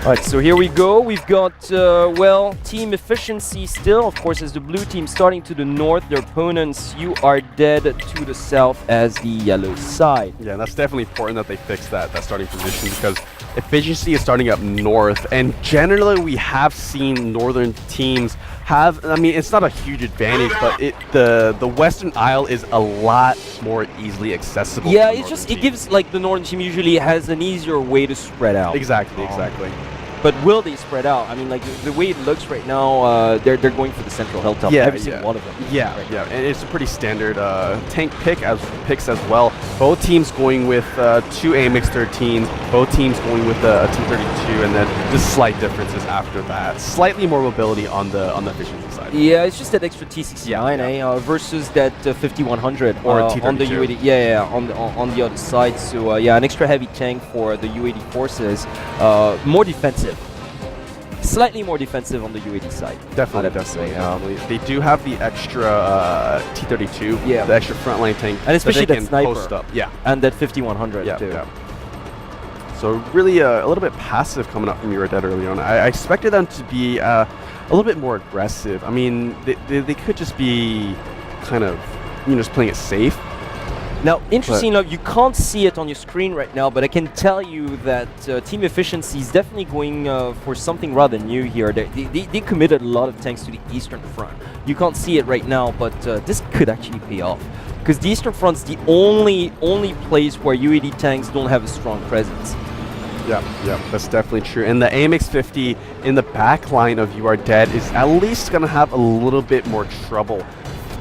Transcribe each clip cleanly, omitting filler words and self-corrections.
Alright, so here we go. We've got, well, team efficiency still. Of course, as the blue team starting to the north, their opponents, You Are Dead, to the south as the yellow side. Yeah, and that's definitely important that they fix that starting position, because efficiency is starting up north, and generally we have seen northern teams have, I mean, it's not a huge advantage, but the Western Isle is a lot more easily accessible. Yeah, it's just, it gives, like, the northern team usually has an easier way to spread out. Exactly, exactly. But will they spread out? I mean, like, the way it looks right now, they're going for the central hilltop. Yeah, every single one of them. Yeah, right yeah, and it's a pretty standard tank picks as well. Both teams going with two AMX 13s, both teams going with a T32, and then just slight differences after that. Slightly more mobility on the efficiency side. Yeah, it's just that extra T69 versus that 5100 or on the T32. U80. Yeah, on the other side. So yeah, an extra heavy tank for the U80 forces. More defensive. Slightly more defensive on the U80 side. Definitely. They do have the extra T32, yeah, the extra frontline tank, and especially that that sniper. Post up. Yeah, and that 5100 too. Yeah. So really a little bit passive coming up from You Are Dead early on. I expected them to be a little bit more aggressive. I mean, they could just be kind of, just playing it safe. Now, interesting enough, you can't see it on your screen right now, but I can tell you that team efficiency is definitely going for something rather new here. They committed a lot of tanks to the eastern front. You can't see it right now, but this could actually pay off, because the eastern front's the only place where U80 tanks don't have a strong presence. Yeah, that's definitely true. And the AMX 50 in the back line of You Are Dead is at least going to have a little bit more trouble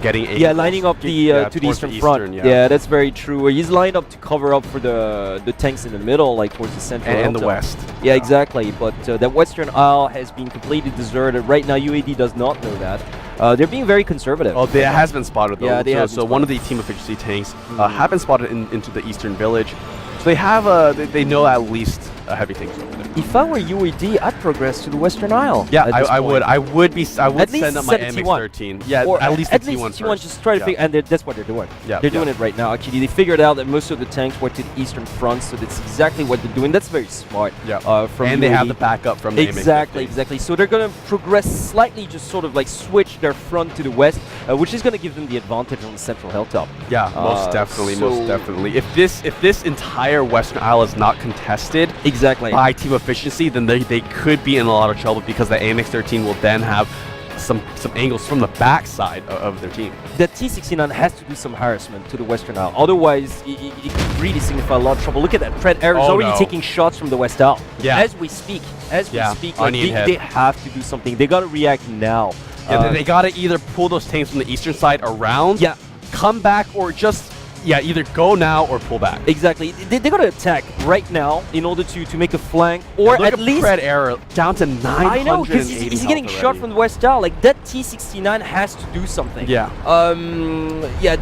getting lining up to the eastern front. Yeah, that's very true. He's lined up to cover up for the tanks in the middle, like towards the central and the west. Yeah, exactly. But that Western Isle has been completely deserted. Right now, UAD does not know that. They're being very conservative. Oh, it has been spotted though. Yeah, they have so one of the team efficiency tanks have been spotted into the eastern village. So they have they know at least a heavy tanks over there. If I were UAD, I'd progress to the Western Isle. Yeah, I would at send up my MX-13. Yeah, or at least the T1 first. Just try to figure, and that's what they're doing. Yeah, they're doing it right now. Actually, they figured out that most of the tanks were to the eastern front, so that's exactly what they're doing. That's very smart. Yeah. From and UAD. they have the backup from the Exactly. So they're gonna progress slightly, just sort of like switch their front to the west, which is gonna give them the advantage on the central hilltop. Yeah, most definitely. If this entire Western Isle is not contested by team efficiency, then they could be in a lot of trouble, because the AMX 13 will then have some angles from the backside of their team. The T69 has to do some harassment to the Western Isle, otherwise it could really signify a lot of trouble. Look at that, Pred Air is already taking shots from the West Isle. Yeah. As we speak, like, they have to do something. They gotta react now. Yeah, they gotta either pull those tanks from the eastern side around, come back, or just either go now or pull back. Exactly. They gotta attack right now in order to make a flank, or at least Pred Air down to 980. I know, because he's getting shot from the West Isle. Like, that T69 has to do something. Yeah.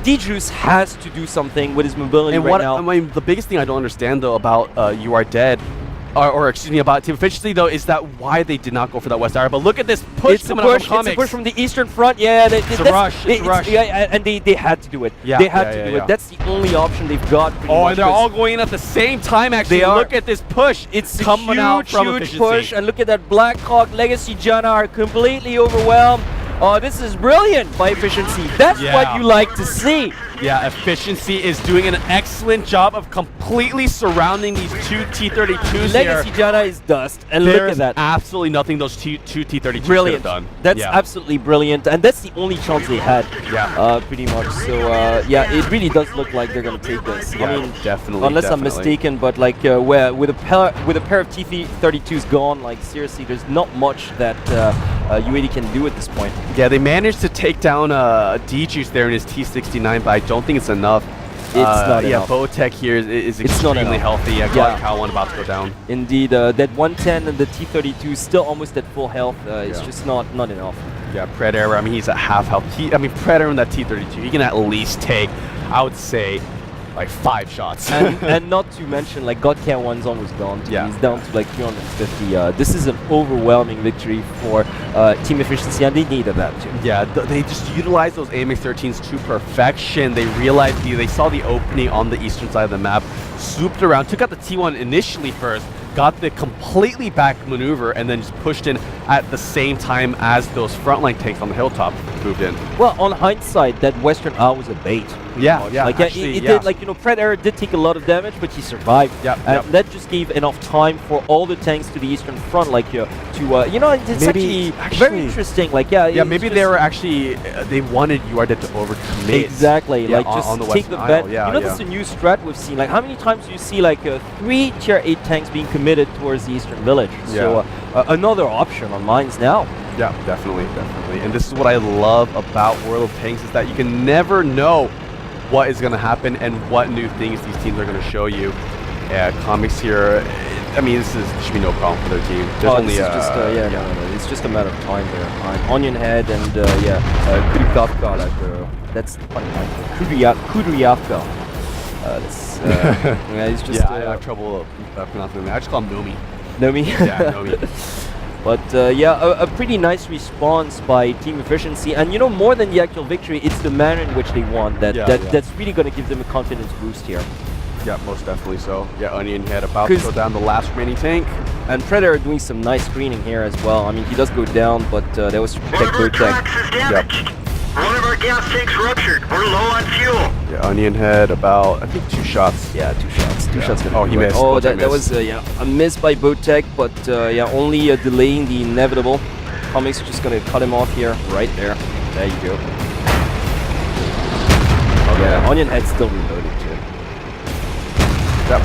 D-Juice has to do something with his mobility now. I mean, the biggest thing I don't understand though about You Are Dead, or excuse me, about team efficiency though, is that why they did not go for that West Isle. But look at this push coming up from It's a push from the eastern front. Yeah, it's a rush. Yeah, and they had to do it. Yeah, they had to do it. That's the only option they've got. And they're all going in at the same time. Actually, look at this push. It's coming out from huge push, and look at that. Blackhawk, Legacy Jana are completely overwhelmed. Oh, this is brilliant by efficiency. That's what you like to see. Yeah, efficiency is doing an excellent job of completely surrounding these two T32s Legacy Jana is dust, and look at that. Absolutely nothing those two T32s could have done. That's absolutely brilliant, and that's the only chance they had. Yeah. Pretty much. So it really does look like they're gonna take this. Yeah, I mean, definitely. Unless I'm mistaken, but like with a pair of T32s gone, like seriously, there's not much that UAD can do at this point. Yeah, they managed to take down D-Juice there in his T69, but I don't think it's enough. It's not enough. Botech here is extremely healthy. Cow one about to go down. Indeed, that 110 and the T32 is still almost at full health. It's just not enough. Yeah, Pred Air, I mean, he's at half health. Pred Air in that T32, he can at least take, I would say, like 5 shots. and not to mention, like, Godcat 1's almost gone. He's down to like 350. This is an overwhelming victory for team efficiency, and they needed that too. Yeah, they just utilized those AMX 13s to perfection. They realized they saw the opening on the eastern side of the map, swooped around, took out the T1 initially first, got the completely back maneuver and then just pushed in at the same time as those frontline tanks on the hilltop moved in. Well, on hindsight, that Western R was a bait. Yeah, much. yeah, Like, actually, it yeah. did, like, you know, Predator did take a lot of damage, but he survived. And that just gave enough time for all the tanks to the eastern front, like, to, you know, it's Maybe- actually very interesting. Like, yeah, Yeah, it's maybe just- they were actually, they wanted URDED to overcommit. Exactly, Yeah, like just on the take the Western bet. Isle, yeah, you know, yeah. that's a new strat we've seen. Like, how many times do you see like 3 tier 8 tanks being committed towards the eastern village? So another option on mines now. Yeah, definitely. And this is what I love about World of Tanks is that you can never know what is going to happen and what new things these teams are going to show you. Yeah, comics here. I mean, this should be no problem for their team. There's only this is just, no, it's just a matter of time there. Onion Head and Kurikavka, like that's funny. Kuriyavka. Yeah, it's just. I have trouble pronouncing it. I just call him Nomi. Nomi. Yeah, Nomi. But a pretty nice response by Team Efficiency, and you know, more than the actual victory, it's the manner in which they won that's really going to give them a confidence boost here. Yeah, most definitely so. Yeah, Onion Head about to go down the last remaining tank. And Predator doing some nice screening here as well. I mean, he does go down, but that was to protect One of our Bootech. tracks is damaged. One of our gas tanks ruptured. We're low on fuel. Yeah, Onion Head about, I think, 2 shots. Yeah, 2 shots. 2 shots. Oh, he missed. Oh, Bootech that was a miss by Bootech, but only delaying the inevitable. Comics just gonna cut him off here, right there. There you go. Yeah, Onion Head still reloaded too. Yep.